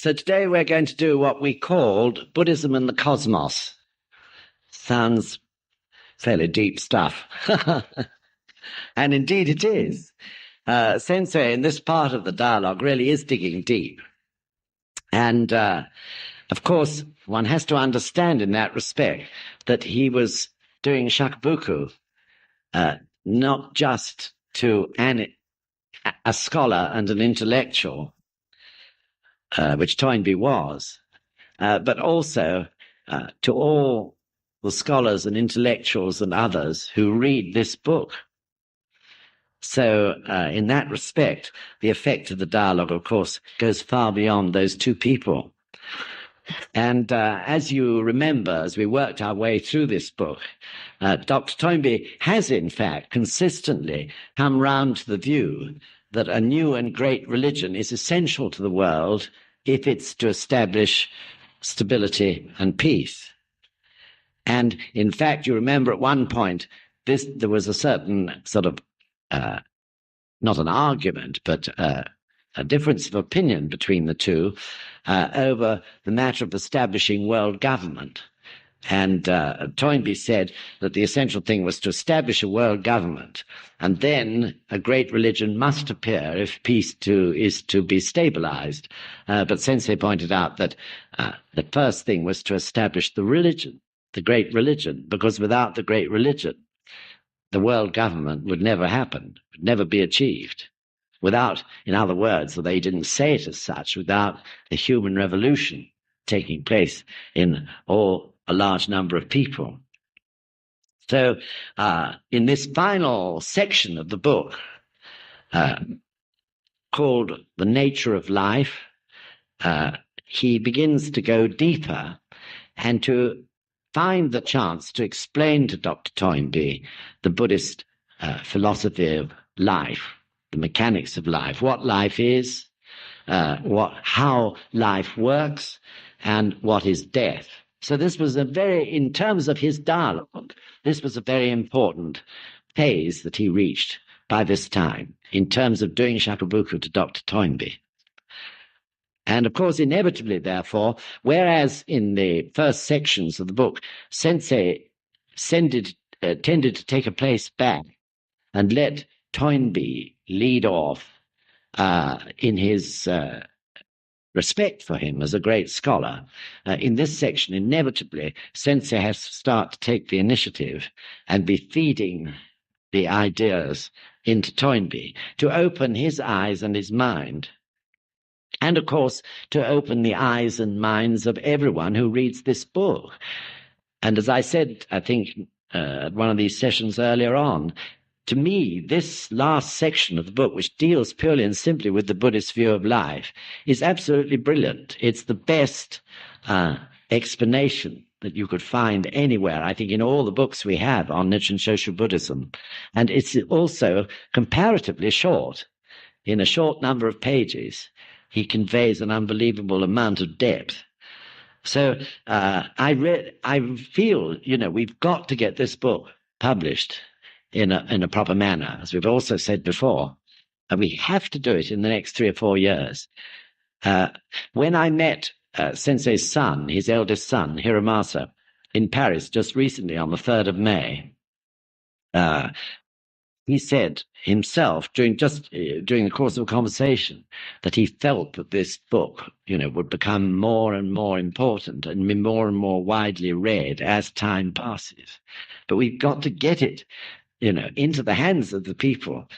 So today we're going to do what we called Buddhism and the Cosmos. Sounds fairly deep stuff. And indeed it is. Sensei, in this part of the dialogue, really is digging deep. And, of course, one has to understand in that respect that he was doing shakubuku, not just to a scholar and an intellectual, which Toynbee was, but also to all the scholars and intellectuals and others who read this book. So in that respect, the effect of the dialogue, of course, goes far beyond those two people. And as you remember, as we worked our way through this book, Dr. Toynbee has, in fact, consistently come round to the view that a new and great religion is essential to the world if it's to establish stability and peace. And in fact, you remember at one point, there was a certain sort of, not an argument, but a difference of opinion between the two over the matter of establishing world government. And Toynbee said that the essential thing was to establish a world government, and then a great religion must appear if peace is to be stabilized. But Sensei pointed out that the first thing was to establish the religion, the great religion, because without the great religion, the world government would never happen, would never be achieved. Without, in other words, although he didn't say it as such, without the human revolution taking place in a large number of people. So in this final section of the book, called The Nature of Life, he begins to go deeper and to find the chance to explain to Dr. Toynbee the Buddhist philosophy of life, the mechanics of life, what life is, how life works, and what is death. So this was in terms of his dialogue, this was a very important phase that he reached by this time in terms of doing shakubuku to Dr. Toynbee. And of course, inevitably, therefore, whereas in the first sections of the book, Sensei tended to take a place back and let Toynbee lead off in his respect for him as a great scholar. In this section, inevitably, Sensei has to start to take the initiative and be feeding the ideas into Toynbee to open his eyes and his mind. And, of course, to open the eyes and minds of everyone who reads this book. And as I said, I think, at one of these sessions earlier on, to me, this last section of the book, which deals purely and simply with the Buddhist view of life, is absolutely brilliant. It's the best explanation that you could find anywhere, I think, in all the books we have on Nichiren Shoshu Buddhism. And it's also comparatively short. In a short number of pages, he conveys an unbelievable amount of depth. So I feel, we've got to get this book published in a proper manner, as we've also said before. And we have to do it in the next 3 or 4 years. When I met Sensei's son, his eldest son, Hiromasa, in Paris just recently on the 3rd of May, he said himself during the course of a conversation that he felt that this book, would become more and more important and be more and more widely read as time passes. But we've got to get it, into the hands of the people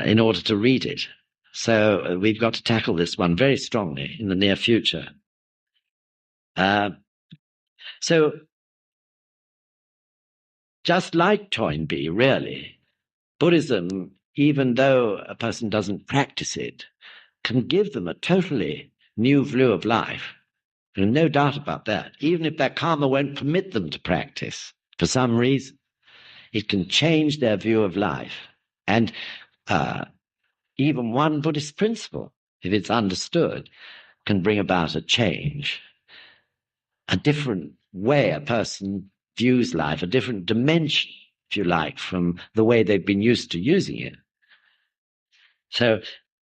in order to read it. So we've got to tackle this one very strongly in the near future. So just like Toynbee, really, Buddhism, even though a person doesn't practice it, can give them a totally new view of life. There's no doubt about that. Even if that karma won't permit them to practice for some reason, it can change their view of life. And even one Buddhist principle, if it's understood, can bring about a change, a different way a person views life, a different dimension, if you like, from the way they've been used to using it. So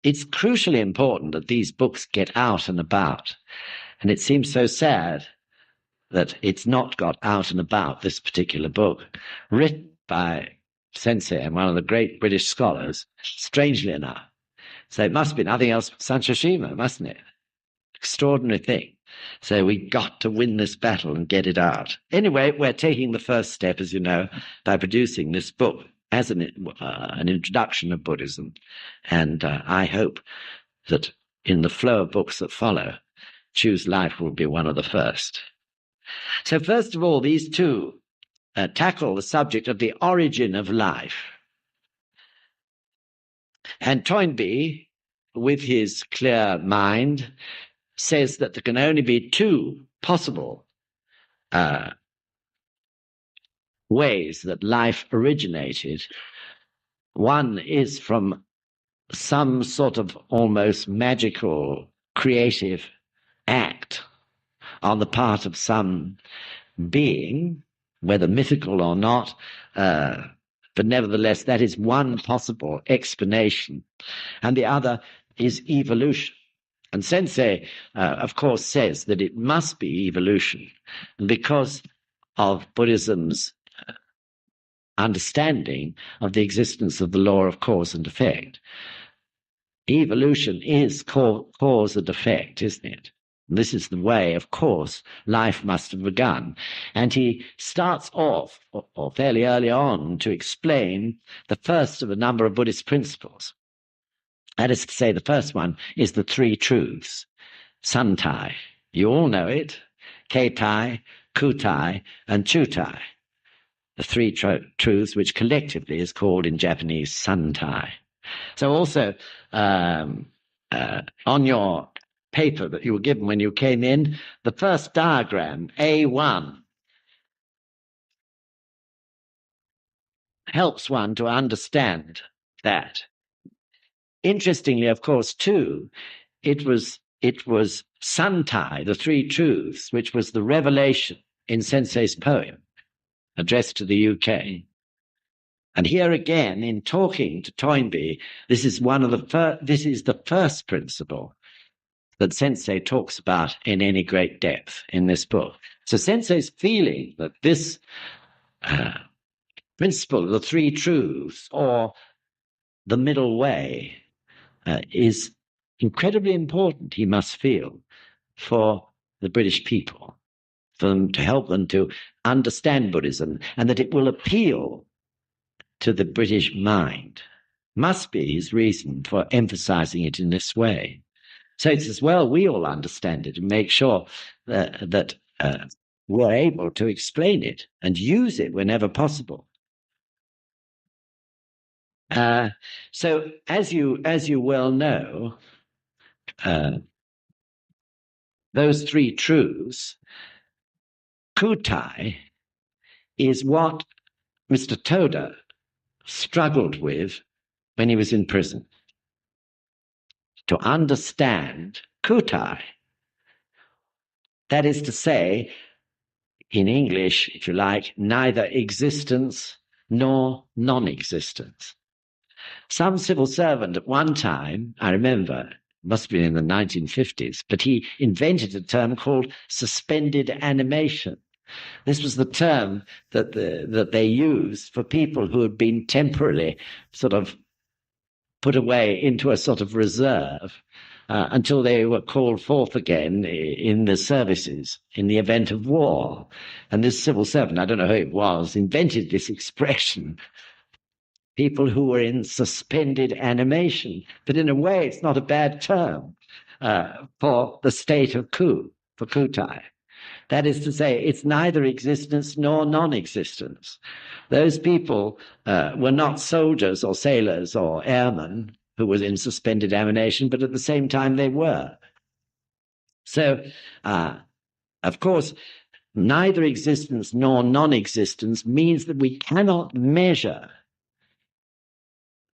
it's crucially important that these books get out and about. And it seems so sad that it's not got out and about, this particular book, written by Sensei and one of the great British scholars, strangely enough. So it must be nothing else but Sancho-shima, mustn't it? Extraordinary thing. So we got to win this battle and get it out. Anyway, we're taking the first step, as you know, by producing this book as an introduction of Buddhism. And I hope that in the flow of books that follow, Choose Life will be one of the first. So first of all, these two tackle the subject of the origin of life. And Toynbee, with his clear mind, says that there can only be two possible ways that life originated. One is from some sort of almost magical creative act on the part of some being, whether mythical or not, but nevertheless, that is one possible explanation. And the other is evolution. And Sensei, of course, says that it must be evolution because of Buddhism's understanding of the existence of the law of cause and effect. Evolution is cause and effect, isn't it? This is the way, of course, life must have begun. And he starts off, or fairly early on, to explain the first of a number of Buddhist principles. That is to say, the first one is the three truths. Santai. You all know it. Keitai, Kutai, and Chutai. The three truths, which collectively is called in Japanese Santai. So also, on your paper that you were given when you came in, the first diagram, A1, helps one to understand that. Interestingly, of course, too, it was Santai, the three truths, which was the revelation in Sensei's poem addressed to the UK. And here again, in talking to Toynbee, this is the first principle that Sensei talks about in any great depth in this book. So Sensei's feeling that this principle, the three truths, or the middle way, is incredibly important, he must feel, for the British people, for them to help them to understand Buddhism, and that it will appeal to the British mind, must be his reason for emphasizing it in this way. So it's as well we all understand it and make sure that we're able to explain it and use it whenever possible. So as you well know, those three truths, Kutai, is what Mr. Toda struggled with when he was in prison. To understand Kutai, that is to say, in English, if you like, neither existence nor non-existence. Some civil servant at one time, I remember, must have been in the 1950s, but he invented a term called suspended animation. This was the term that they used for people who had been temporarily sort of put away into a sort of reserve until they were called forth again in the services in the event of war. And this civil servant, I don't know who it was, invented this expression, people who were in suspended animation. But in a way, it's not a bad term for the state of for Kutai. That is to say, it's neither existence nor non-existence. Those people were not soldiers or sailors or airmen who was in suspended animation, but at the same time they were. So, of course, neither existence nor non-existence means that we cannot measure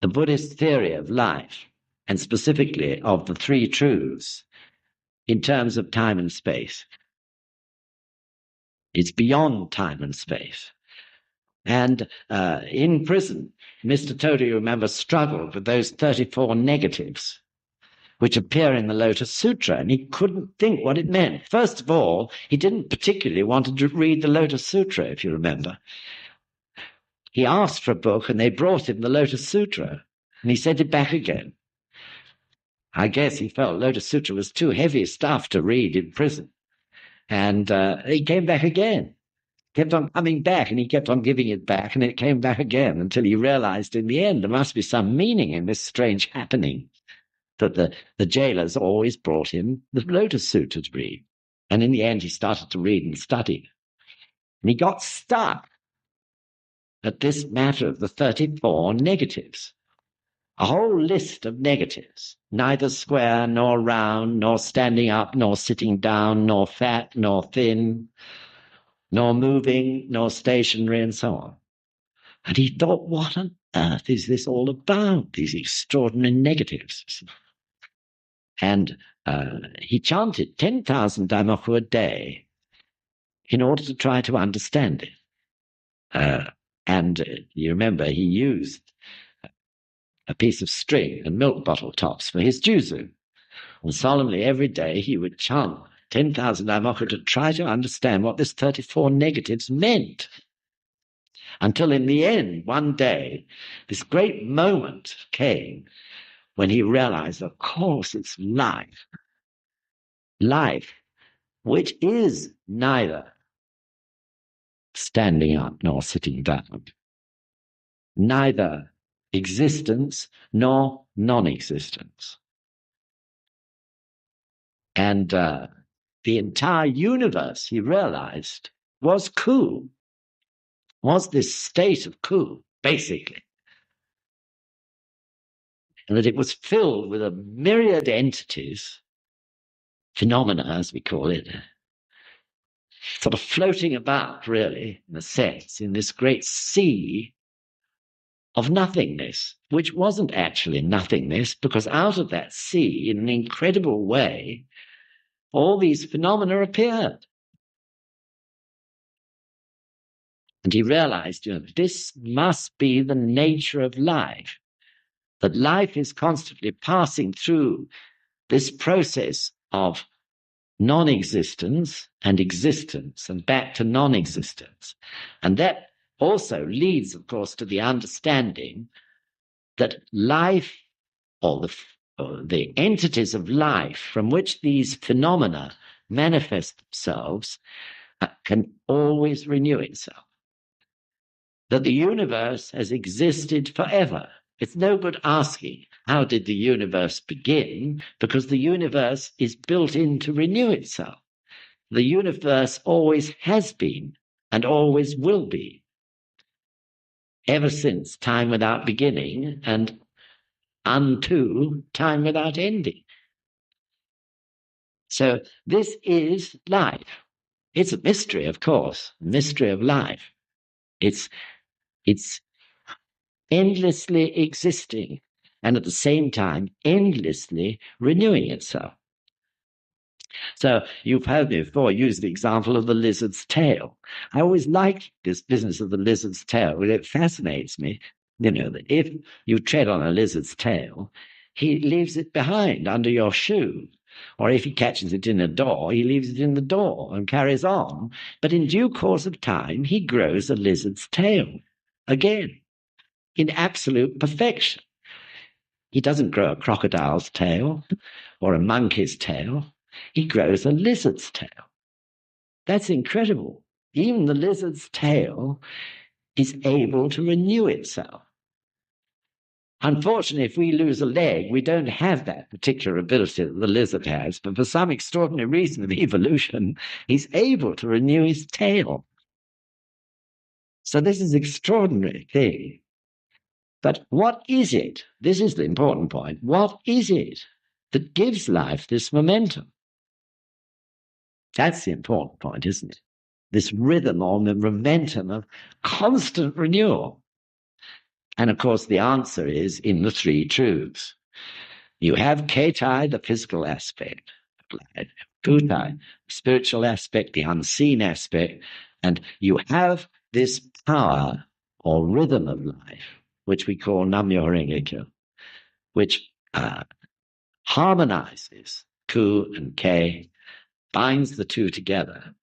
the Buddhist theory of life, and specifically of the three truths, in terms of time and space. It's beyond time and space. And in prison, Mr. Toda, you remember, struggled with those 34 negatives which appear in the Lotus Sutra, and he couldn't think what it meant. First of all, he didn't particularly want to read the Lotus Sutra, if you remember. He asked for a book, and they brought him the Lotus Sutra, and he sent it back again. I guess he felt Lotus Sutra was too heavy stuff to read in prison. And he came back again, kept on coming back, and he kept on giving it back, and it came back again until he realized in the end there must be some meaning in this strange happening, that the jailers always brought him the Lotus Sutra to read. And in the end, he started to read and study. And he got stuck at this matter of the 34 negatives. A whole list of negatives, neither square nor round, nor standing up, nor sitting down, nor fat, nor thin, nor moving, nor stationary, and so on. And he thought, what on earth is this all about, these extraordinary negatives? And he chanted 10,000 Daimoku a day in order to try to understand it. You remember, he used a piece of string and milk bottle tops for his juzu. And solemnly every day he would chant 10,000 Daimoku to try to understand what this 34 negatives meant. Until in the end, one day, this great moment came when he realized, of course, it's life. Life, which is neither standing up nor sitting down, neither existence nor non-existence. And the entire universe, he realized, was ku, was this state of ku, basically. And that it was filled with a myriad entities, phenomena, as we call it, sort of floating about, really, in a sense, in this great sea of nothingness, which wasn't actually nothingness, because out of that sea, in an incredible way, all these phenomena appeared. And he realized, this must be the nature of life, that life is constantly passing through this process of non-existence and existence and back to non-existence. And that also leads, of course, to the understanding that life, or the entities of life from which these phenomena manifest themselves, can always renew itself. That the universe has existed forever. It's no good asking, how did the universe begin? Because the universe is built in to renew itself. The universe always has been and always will be, ever since time without beginning and unto time without ending. So this is life. It's a mystery, of course, a mystery of life. It's endlessly existing and at the same time endlessly renewing itself. So you've heard me before use the example of the lizard's tail. I always like this business of the lizard's tail. It fascinates me, that if you tread on a lizard's tail, he leaves it behind under your shoe. Or if he catches it in a door, he leaves it in the door and carries on. But in due course of time, he grows a lizard's tail again, in absolute perfection. He doesn't grow a crocodile's tail or a monkey's tail. He grows a lizard's tail. That's incredible. Even the lizard's tail is able to renew itself. Unfortunately, if we lose a leg, we don't have that particular ability that the lizard has, but for some extraordinary reason of evolution, he's able to renew his tail. So this is an extraordinary thing. But what is it? This is the important point. What is it that gives life this momentum? That's the important point, isn't it? This rhythm or the momentum of constant renewal. And of course, the answer is in the three truths. You have Ketai, the physical aspect, Kutai, the spiritual aspect, the unseen aspect, and you have this power or rhythm of life, which we call Nam-myoho Renge Kyo, which harmonizes ku and ke, binds the two together,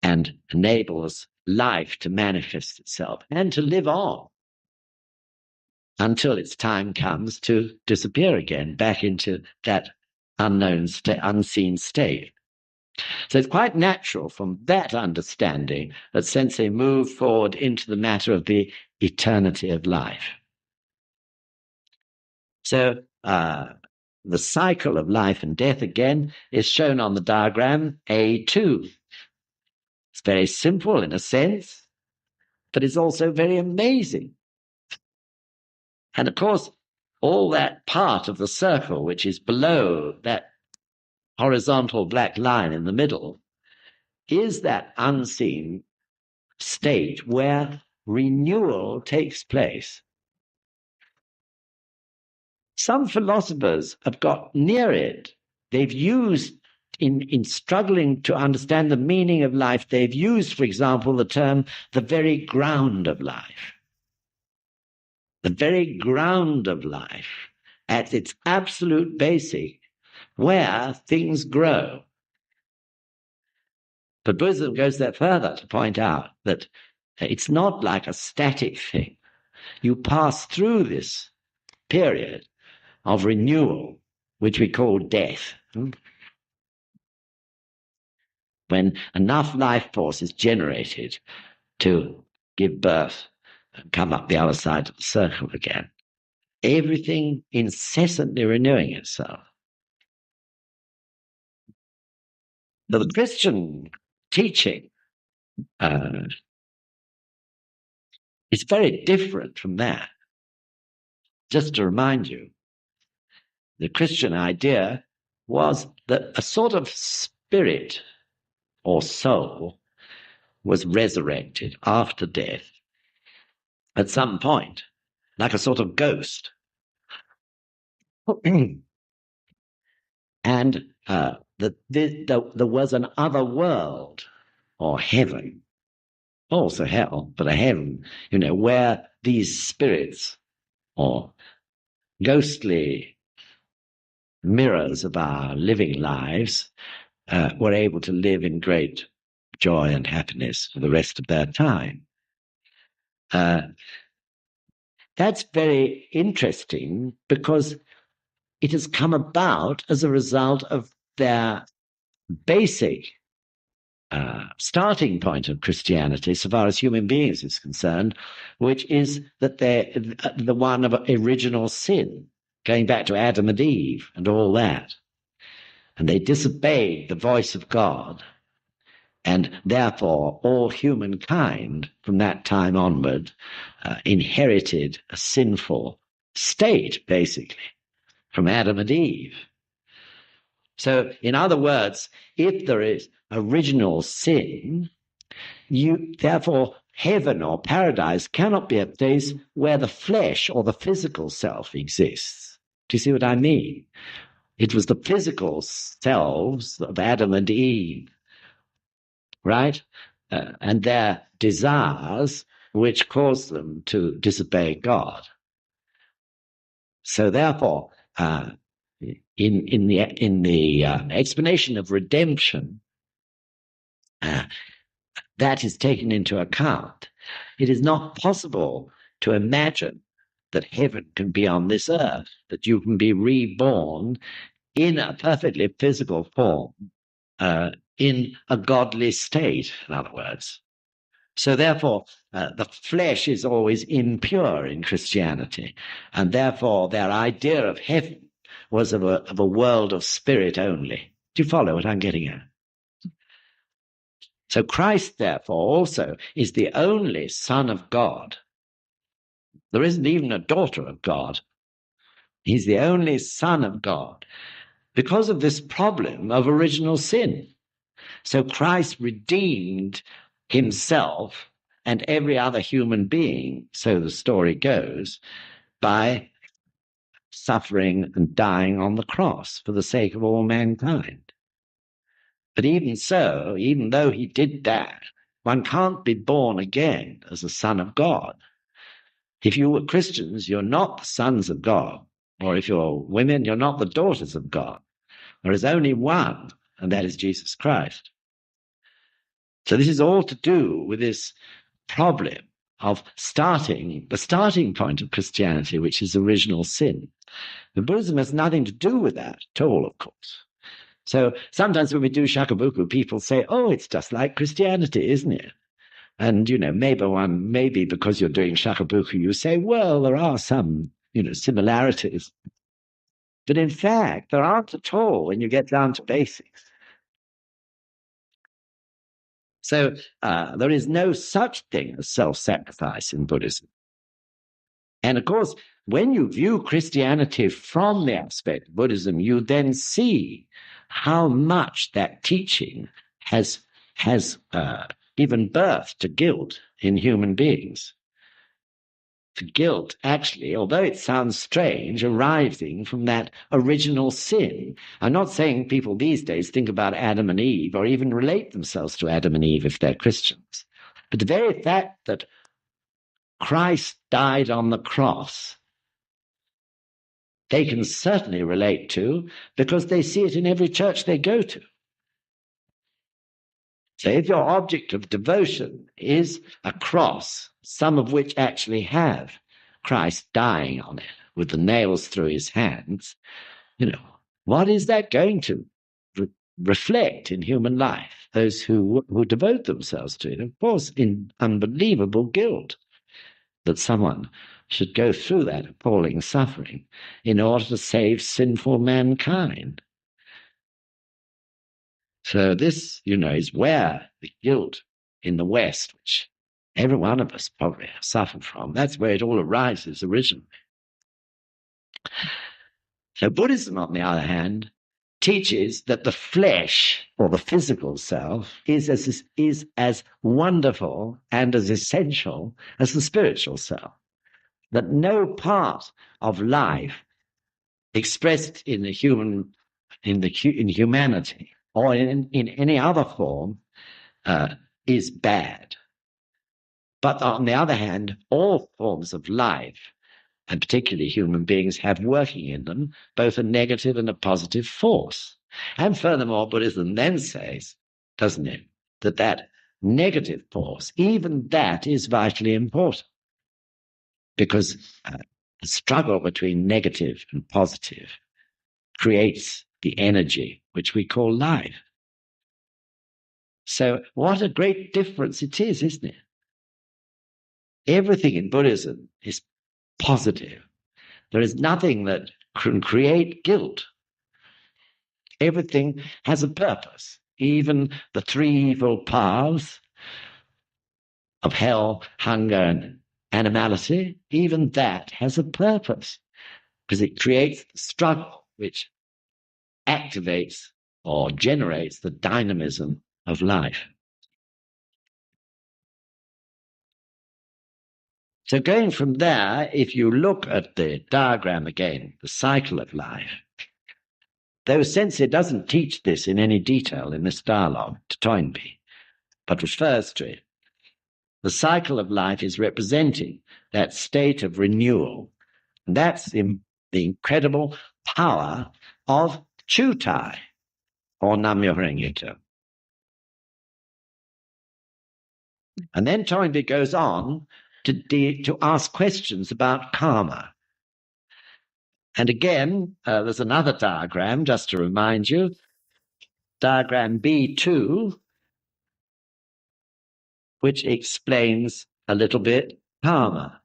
and enables life to manifest itself and to live on until its time comes to disappear again back into that unseen state. So it's quite natural from that understanding that Sensei moved forward into the matter of the eternity of life. So the cycle of life and death again is shown on the diagram A2. It's very simple in a sense, but it's also very amazing. And of course, all that part of the circle, which is below that horizontal black line in the middle, is that unseen state where renewal takes place. Some philosophers have got near it. They've used, in struggling to understand the meaning of life, they've used, for example, the term the very ground of life. The very ground of life, at its absolute basic, where things grow. But Buddhism goes that further to point out that it's not like a static thing. You pass through this period of renewal, which we call death. When enough life force is generated to give birth and come up the other side of the circle again. Everything incessantly renewing itself. Now, the Christian teaching is very different from that. Just to remind you, the Christian idea was that a sort of spirit or soul was resurrected after death at some point, like a sort of ghost. And that there was an other world or heaven, also hell, but a heaven, where these spirits or ghostly mirrors of our living lives were able to live in great joy and happiness for the rest of their time. That's very interesting because it has come about as a result of their basic starting point of Christianity, so far as human beings is concerned, which is that they're the one of original sin, going back to Adam and Eve and all that. And they disobeyed the voice of God. And therefore, all humankind from that time onward inherited a sinful state, basically, from Adam and Eve. So, in other words, if there is original sin, therefore, heaven or paradise cannot be a place where the flesh or the physical self exists. Do you see what I mean? It was the physical selves of Adam and Eve, right? And their desires which caused them to disobey God. So therefore, in the explanation of redemption, that is taken into account. It is not possible to imagine that heaven can be on this earth, that you can be reborn in a perfectly physical form, in a godly state, in other words. So therefore, the flesh is always impure in Christianity, and therefore their idea of heaven was of a world of spirit only. Do you follow what I'm getting at? So Christ, therefore, also is the only Son of God. There isn't even a daughter of God. He's the only Son of God because of this problem of original sin. So Christ redeemed himself and every other human being, so the story goes, by suffering and dying on the cross for the sake of all mankind. But even so, even though he did that, one can't be born again as a son of God. If you were Christians, you're not the sons of God. Or if you're women, you're not the daughters of God. There is only one, and that is Jesus Christ. So this is all to do with this problem of the starting point of Christianity, which is original sin. But Buddhism has nothing to do with that at all, of course. So sometimes when we do shakabuku, people say, oh, it's just like Christianity, isn't it? And, maybe because you're doing shakabuku, you say, well, there are some, similarities. But in fact, there aren't at all when you get down to basics. So there is no such thing as self-sacrifice in Buddhism. And of course, when you view Christianity from the aspect of Buddhism, you then see how much that teaching has given birth to guilt in human beings. To guilt, actually, although it sounds strange, arising from that original sin. I'm not saying people these days think about Adam and Eve or even relate themselves to Adam and Eve if they're Christians. But the very fact that Christ died on the cross, they can certainly relate to because they see it in every church they go to. So if your object of devotion is a cross, some of which actually have Christ dying on it with the nails through his hands, what is that going to reflect in human life? Those who devote themselves to it, of course, in unbelievable guilt that someone should go through that appalling suffering in order to save sinful mankind. So this, is where the guilt in the West, which every one of us probably have suffered from, that's where it all arises originally. So Buddhism, on the other hand, teaches that the flesh, or the physical self, is as wonderful and as essential as the spiritual self. That no part of life expressed in humanity or in any other form is bad. But on the other hand, all forms of life, and particularly human beings, have working in them both a negative and a positive force. And furthermore, Buddhism then says, doesn't it, that negative force, even that is vitally important. Because the struggle between negative and positive creates the energy which we call life. So what a great difference it is, isn't it? Everything in Buddhism is positive. There is nothing that can create guilt. Everything has a purpose. Even the three evil paths of hell, hunger, and animality, even that has a purpose because it creates the struggle which activates or generates the dynamism of life. So going from there, if you look at the diagram again, the cycle of life, though Sensei doesn't teach this in any detail in this dialogue to Toynbee, but refers to it, the cycle of life is representing that state of renewal. And that's the incredible power of Chutai, or Nam-myoho Renge Kyo. And then Toynbee goes on to ask questions about karma. And again, there's another diagram, just to remind you, diagram B2, which explains a little bit karma.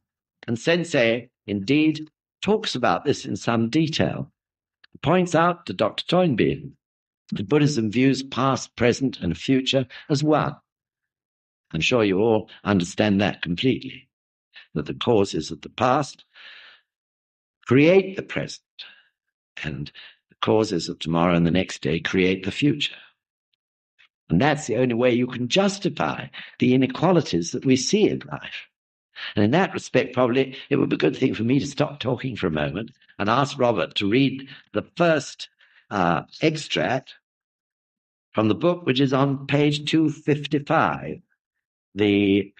And Sensei, indeed, talks about this in some detail. He points out to Dr. Toynbee that Buddhism views past, present, and future as one. I'm sure you all understand that completely, that the causes of the past create the present, and the causes of tomorrow and the next day create the future. And that's the only way you can justify the inequalities that we see in life. And in that respect, probably it would be a good thing for me to stop talking for a moment and ask Robert to read the first extract from the book, which is on page 255, the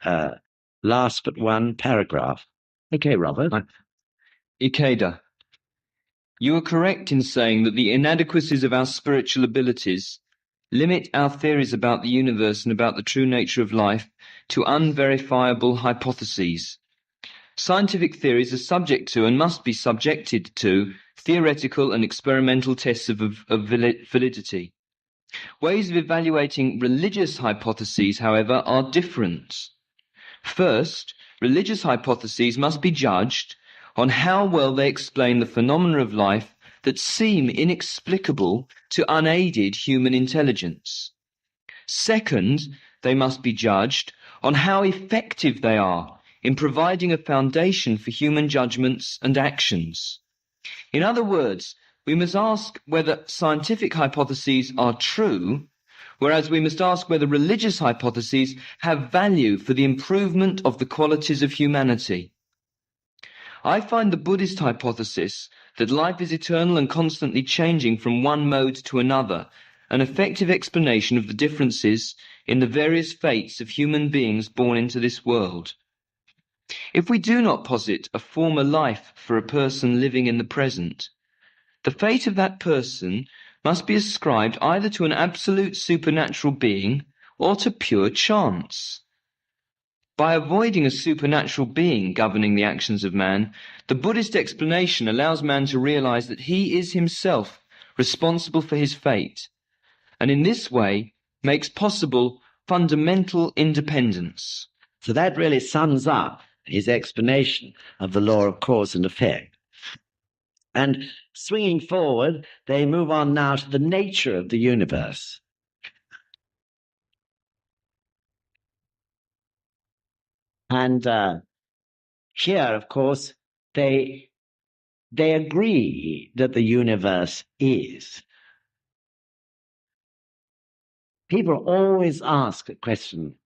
last but one paragraph. Okay, Robert. Ikeda. You are correct in saying that the inadequacies of our spiritual abilities limit our theories about the universe and about the true nature of life to unverifiable hypotheses. Scientific theories are subject to and must be subjected to theoretical and experimental tests of validity. Ways of evaluating religious hypotheses, however, are different. First, religious hypotheses must be judged on how well they explain the phenomena of life that seem inexplicable to unaided human intelligence. Second, they must be judged on how effective they are in providing a foundation for human judgments and actions. In other words, we must ask whether scientific hypotheses are true, whereas we must ask whether religious hypotheses have value for the improvement of the qualities of humanity. I find the Buddhist hypothesis that life is eternal and constantly changing from one mode to another an effective explanation of the differences in the various fates of human beings born into this world. If we do not posit a former life for a person living in the present, the fate of that person must be ascribed either to an absolute supernatural being or to pure chance. By avoiding a supernatural being governing the actions of man, the Buddhist explanation allows man to realize that he is himself responsible for his fate, and in this way makes possible fundamental independence. So that really sums up his explanation of the law of cause and effect. And swinging forward, they move on now to the nature of the universe. And here, of course, they agree that the universe is. People always ask a question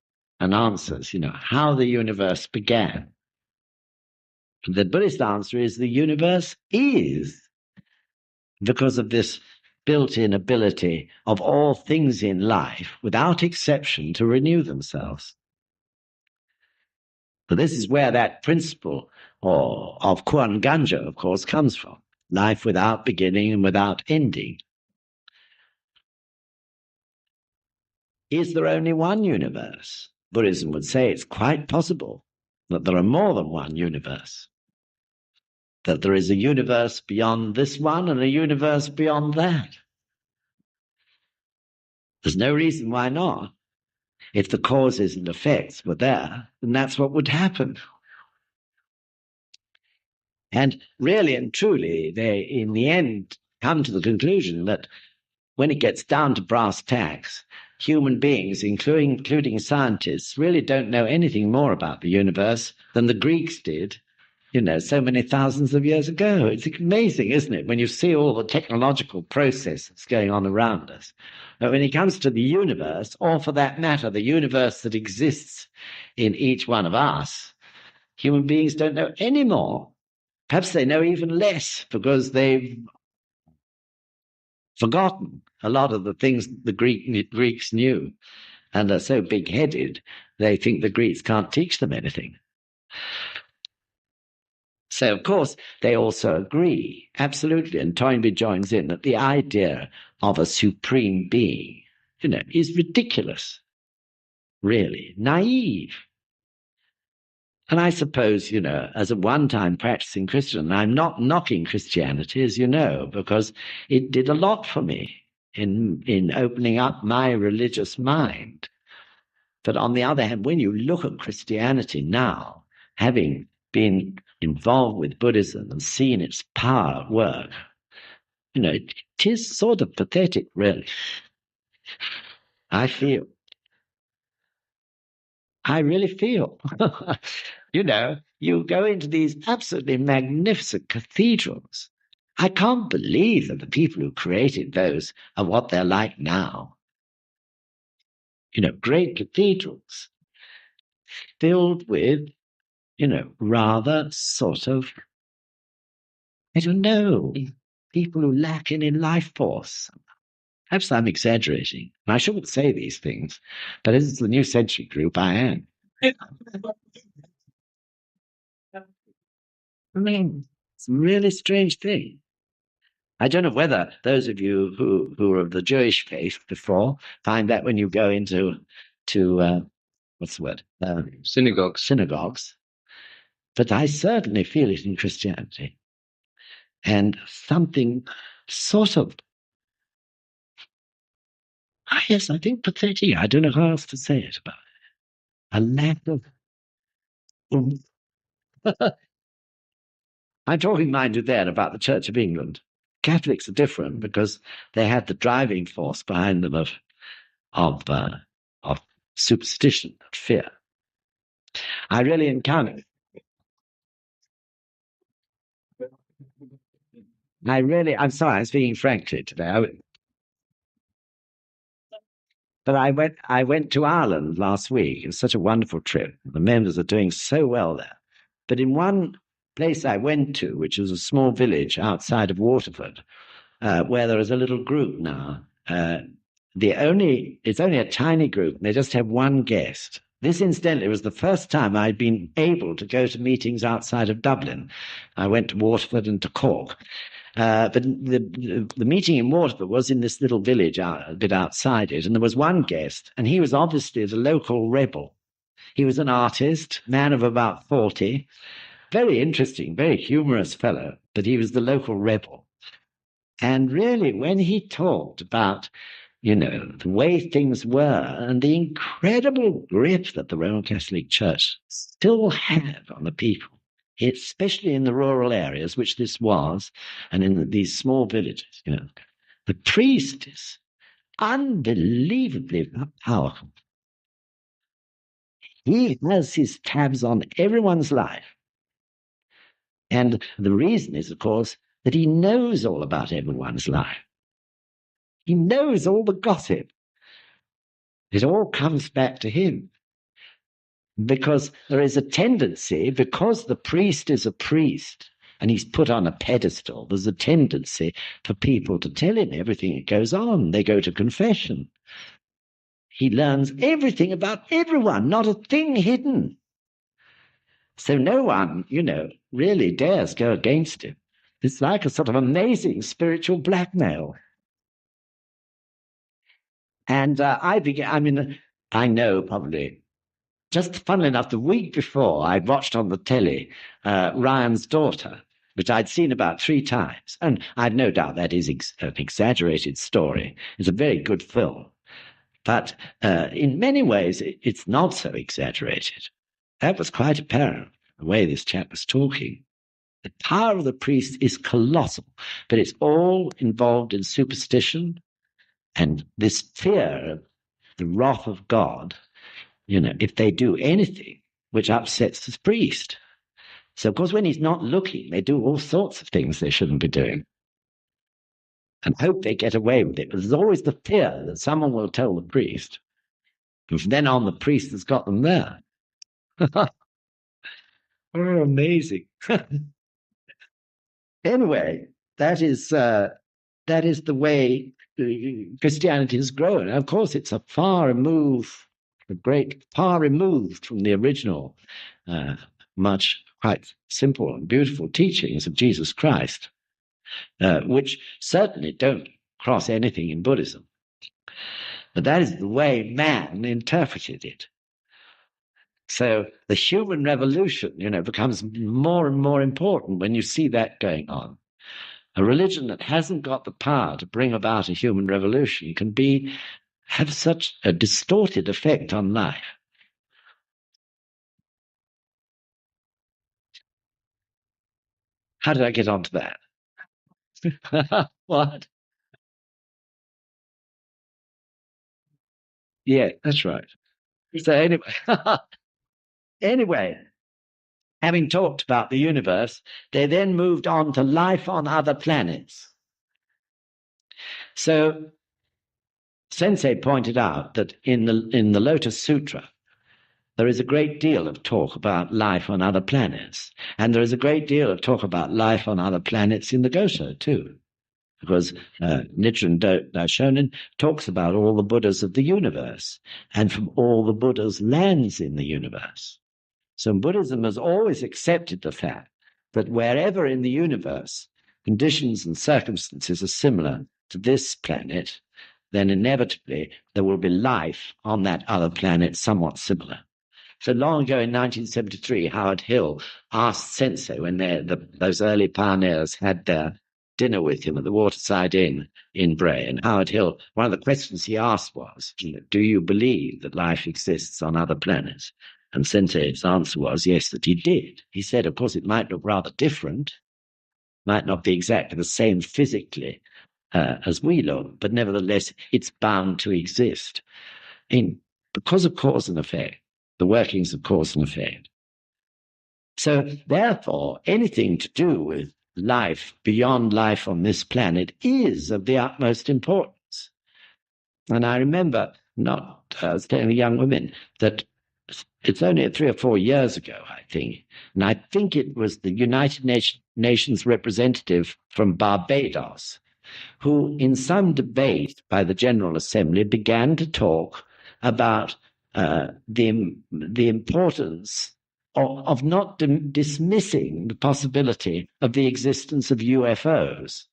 and answers, how the universe began. The Buddhist answer is the universe is, because of this built-in ability of all things in life, without exception, to renew themselves. So this is where that principle of Kuan Ganja, of course, comes from. Life without beginning and without ending. Is there only one universe? Buddhism would say it's quite possible that there are more than one universe. That there is a universe beyond this one and a universe beyond that. There's no reason why not. If the causes and effects were there, then that's what would happen. And really and truly, they, in the end, come to the conclusion that when it gets down to brass tacks, human beings, including scientists, really don't know anything more about the universe than the Greeks did, so many thousands of years ago. It's amazing, isn't it, when you see all the technological process that's going on around us. But when it comes to the universe, or for that matter, the universe that exists in each one of us, human beings don't know any more. Perhaps they know even less because they've forgotten a lot of the things the Greeks knew and are so big-headed, they think the Greeks can't teach them anything. So, of course, they also agree, absolutely, and Toynbee joins in, that the idea of a supreme being, is ridiculous, really, naive. And I suppose, as a one-time practicing Christian, I'm not knocking Christianity, as you know, because it did a lot for me in opening up my religious mind. But on the other hand, when you look at Christianity now, having been involved with Buddhism and seen its power at work, it is sort of pathetic, really. I really feel, you go into these absolutely magnificent cathedrals. I can't believe that the people who created those are what they're like now. Great cathedrals filled with, rather sort of, I don't know, people who lack any life force. Perhaps I'm exaggerating. I shouldn't say these things, but as it's the New Century Group, I am. I mean, it's a really strange thing. I don't know whether those of you who were of the Jewish faith before find that when you go into what's the word? Synagogues. But I certainly feel it in Christianity. And something sort of, yes, I think pathetic. I don't know how else to say it about it. A lack of I'm talking, mind you, then about the Church of England. Catholics are different because they had the driving force behind them of superstition and fear. I really encountered. I'm sorry, I'm speaking frankly today. But I went to Ireland last week. It was such a wonderful trip. The members are doing so well there. But in one place I went to, which was a small village outside of Waterford, where there is a little group now. It's only a tiny group, and they just have one guest. This, incidentally, was the first time I'd been able to go to meetings outside of Dublin. I went to Waterford and to Cork. But the meeting in Waterford was in this little village a bit outside it, and there was one guest, and he was obviously the local rebel. He was an artist, man of about 40, very interesting, very humorous fellow, but he was the local rebel. And really, when he talked about, the way things were and the incredible grip that the Roman Catholic Church still had on the people, especially in the rural areas, which this was, and in these small villages, the priest is unbelievably powerful. He has his tabs on everyone's life. And the reason is, of course, that he knows all about everyone's life. He knows all the gossip. It all comes back to him. Because there is a tendency, because the priest is a priest and he's put on a pedestal, there's a tendency for people to tell him everything that goes on. They go to confession. He learns everything about everyone, not a thing hidden. So no one, really dares go against him. It's like a sort of amazing spiritual blackmail. And I know probably, just funnily enough, the week before, I'd watched on the telly Ryan's Daughter, which I'd seen about 3 times. And I'd no doubt that is an exaggerated story. It's a very good film. But in many ways, it's not so exaggerated. That was quite apparent, the way this chap was talking. The power of the priest is colossal, but it's all involved in superstition and this fear of the wrath of God, if they do anything which upsets the priest. So, of course, when he's not looking, they do all sorts of things they shouldn't be doing and hope they get away with it. But there's always the fear that someone will tell the priest. And from then on, the priest has got them there. Oh, amazing. Anyway, that is the way Christianity has grown. And of course, it's a great far removed from the original, much quite simple and beautiful teachings of Jesus Christ, which certainly don't cross anything in Buddhism. But that is the way man interpreted it. So the human revolution, becomes more and more important when you see that going on. A religion that hasn't got the power to bring about a human revolution can have such a distorted effect on life. How did I get onto that? What? Yeah, that's right. So anyway, having talked about the universe, they then moved on to life on other planets. So Sensei pointed out that in the Lotus Sutra, there is a great deal of talk about life on other planets. And there is a great deal of talk about life on other planets in the Gosho, too. Because Nichiren Daishonin talks about all the Buddhas of the universe and from all the Buddhas' lands in the universe. So Buddhism has always accepted the fact that wherever in the universe conditions and circumstances are similar to this planet, then inevitably there will be life on that other planet somewhat similar. So long ago in 1973, Howard Hill asked Sensei, when those early pioneers had their dinner with him at the Waterside Inn in Bray, and Howard Hill, one of the questions he asked was, do you believe that life exists on other planets? And Sensei's answer was, yes, that he did. He said, of course, it might look rather different, might not be exactly the same physically as we look, but nevertheless, it's bound to exist. Because of cause and effect, the workings of cause and effect. So therefore, anything to do with life beyond life on this planet is of the utmost importance. And I remember I was telling young women that it's only 3 or 4 years ago, I think, and I think it was the United Nations representative from Barbados who, in some debate by the General Assembly, began to talk about the importance of not dismissing the possibility of the existence of UFOs,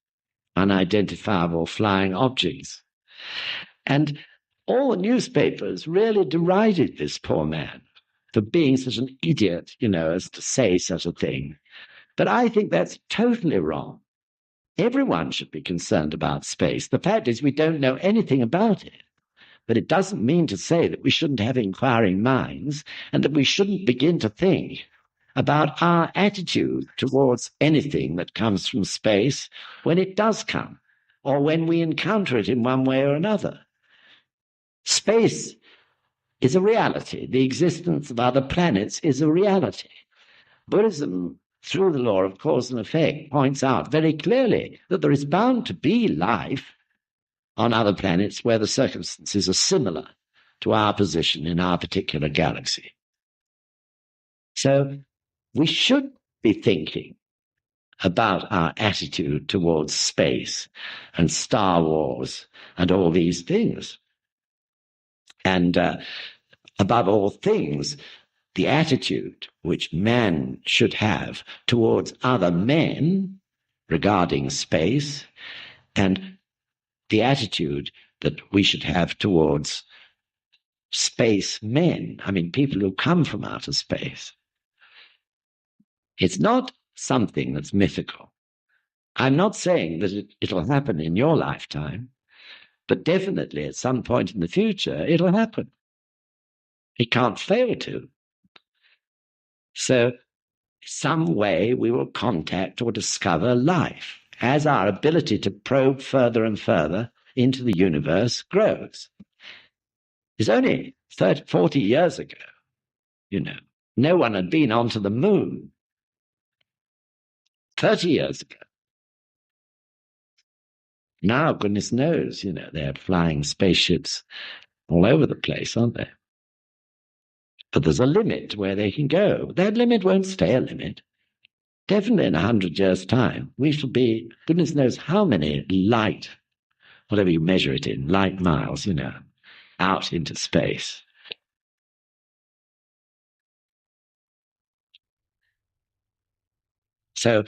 unidentifiable flying objects. And all the newspapers really derided this poor man for being such an idiot, as to say such a thing. But I think that's totally wrong. Everyone should be concerned about space. The fact is we don't know anything about it. But it doesn't mean to say that we shouldn't have inquiring minds and that we shouldn't begin to think about our attitude towards anything that comes from space when it does come, or when we encounter it in one way or another. Space is a reality. The existence of other planets is a reality. Buddhism, through the law of cause and effect, points out very clearly that there is bound to be life on other planets where the circumstances are similar to our position in our particular galaxy. So we should be thinking about our attitude towards space and Star Wars and all these things. And above all things, the attitude which man should have towards other men regarding space, and the attitude that we should have towards space men, people who come from outer space. It's not something that's mythical. I'm not saying that it'll happen in your lifetime, but definitely at some point in the future, it'll happen. It can't fail to. So some way we will contact or discover life as our ability to probe further and further into the universe grows. It's only 30, 40 years ago, no one had been onto the moon. 30 years ago. Now, goodness knows, they're flying spaceships all over the place, aren't they? But there's a limit where they can go. That limit won't stay a limit. Definitely in 100 years' time, we shall be, goodness knows how many light, whatever you measure it in, light miles, out into space. So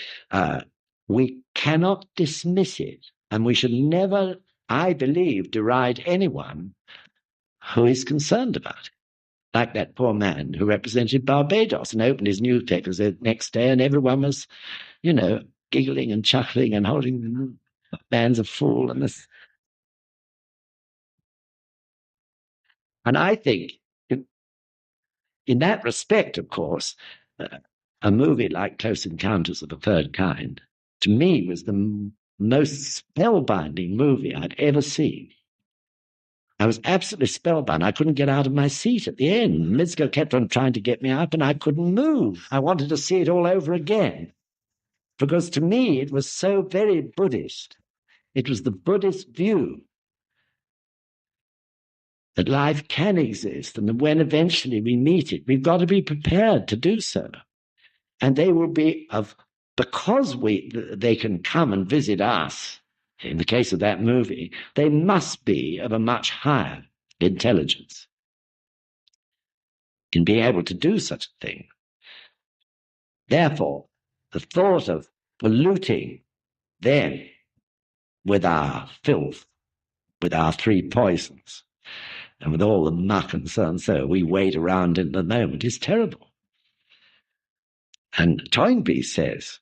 we cannot dismiss it, and we should never, I believe, deride anyone who is concerned about it. Like that poor man who represented Barbados and opened his newspapers the next day, and everyone was, giggling and chuckling and holding the man's a fool and this. And I think, in that respect, of course, a movie like Close Encounters of the Third Kind, to me, was the most spellbinding movie I'd ever seen. I was absolutely spellbound. I couldn't get out of my seat at the end. Mitsuko kept on trying to get me up, and I couldn't move. I wanted to see it all over again, because to me it was so very Buddhist. It was the Buddhist view that life can exist, and that when eventually we meet it, we've got to be prepared to do so. And they will be because they can come and visit us. In the case of that movie, they must be of a much higher intelligence in being able to do such a thing. Therefore, the thought of polluting then, with our filth, with our three poisons, and with all the muck and so, we wade around in the moment is terrible. And Toynbee says,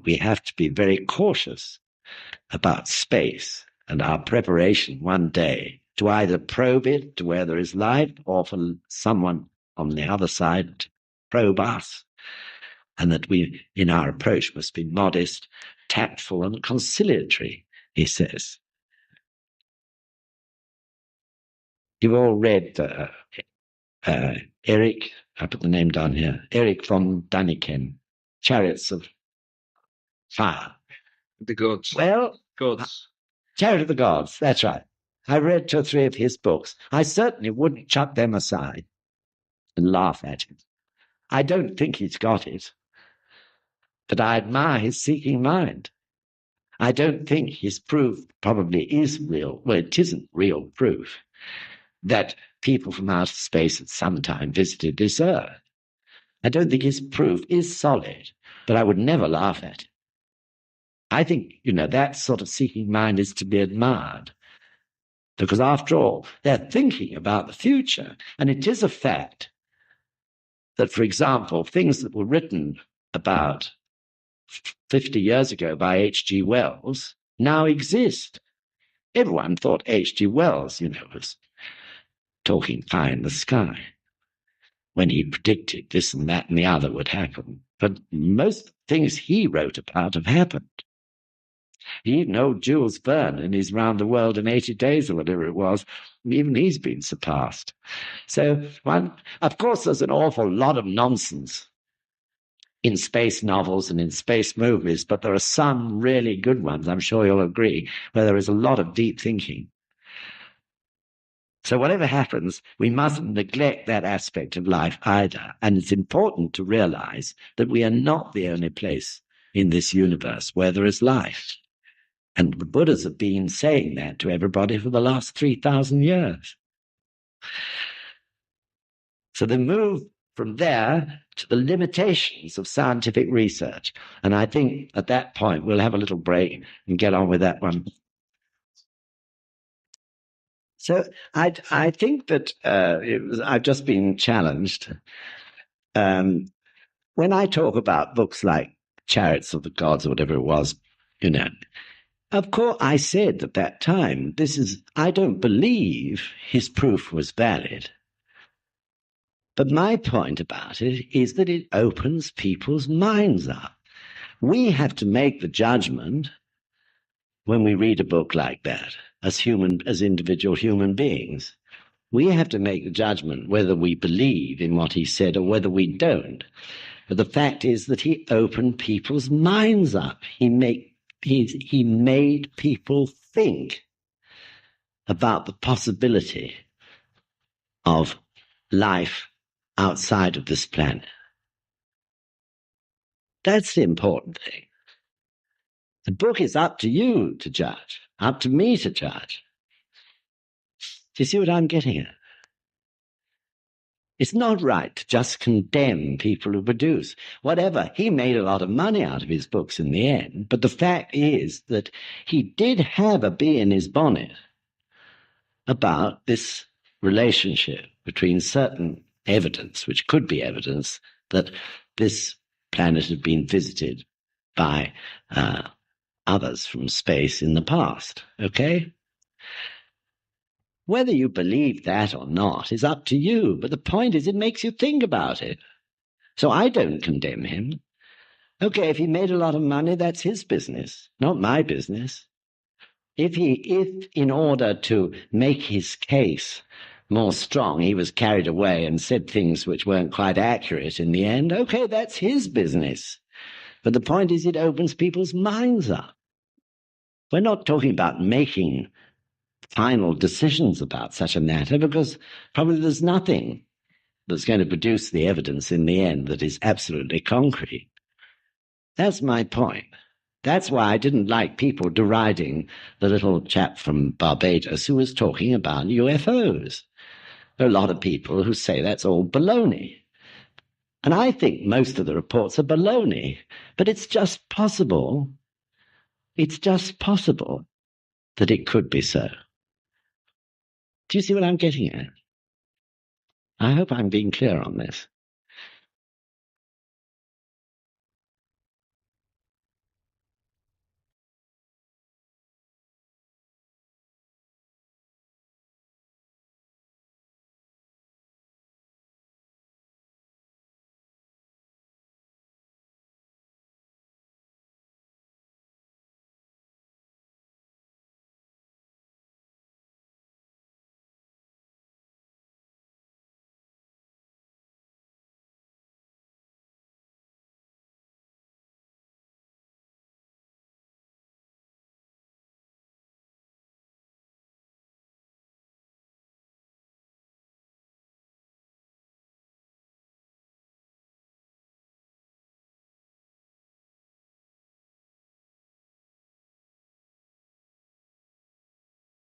we have to be very cautious about space and our preparation one day to either probe it to where there is life or for someone on the other side to probe us. And that we, in our approach, must be modest, tactful, and conciliatory, he says. You've all read Eric, I put the name down here, Eric von Daniken, Chariots of Fire. The gods. Well, Gods. Chariot of the Gods, that's right. I read 2 or 3 of his books. I certainly wouldn't chuck them aside and laugh at him. I don't think he's got it, but I admire his seeking mind. I don't think his proof probably is real. Well, it isn't real proof that people from outer space at some time visited this Earth. I don't think his proof is solid, but I would never laugh at it. I think, that sort of seeking mind is to be admired because, after all, they're thinking about the future. And it is a fact that, for example, things that were written about 50 years ago by H.G. Wells now exist. Everyone thought H.G. Wells, was talking pie in the sky when he predicted this and that and the other would happen. But most things he wrote about have happened. Even old Jules Verne in his Round the World in 80 Days or whatever it was, even he's been surpassed. So, of course, there's an awful lot of nonsense in space novels and in space movies, but there are some really good ones, I'm sure you'll agree, where there is a lot of deep thinking. So whatever happens, we mustn't neglect that aspect of life either. And it's important to realize that we are not the only place in this universe where there is life. And the Buddhas have been saying that to everybody for the last 3,000 years. So they move from there to the limitations of scientific research. And I think at that point we'll have a little break and get on with that one. So I think that I've just been challenged. When I talk about books like Chariots of the Gods or whatever it was, of course I said at that time, I don't believe his proof was valid. But my point about it is that it opens people's minds up. We have to make the judgment when we read a book like that, as individual human beings. We have to make the judgment whether we believe in what he said or whether we don't. But the fact is that he opened people's minds up. He made people think about the possibility of life outside of this planet. That's the important thing. The book is up to you to judge, up to me to judge. Do you see what I'm getting at? It's not right to just condemn people who produce. Whatever, he made a lot of money out of his books in the end, but the fact is that he did have a bee in his bonnet about this relationship between certain evidence, which could be evidence that this planet had been visited by others from space in the past, okay? Whether you believe that or not is up to you, but the point is it makes you think about it. So I don't condemn him. Okay, if he made a lot of money, that's his business, not my business. If in order to make his case more strong, he was carried away and said things which weren't quite accurate in the end, okay, that's his business. But the point is it opens people's minds up. We're not talking about making final decisions about such a matter because probably there's nothing that's going to produce the evidence in the end that is absolutely concrete. That's my point. That's why I didn't like people deriding the little chap from Barbados who was talking about UFOs. There are a lot of people who say that's all baloney. And I think most of the reports are baloney, but it's just possible It's just possible that it could be so. Do you see what I'm getting at? I hope I'm being clear on this.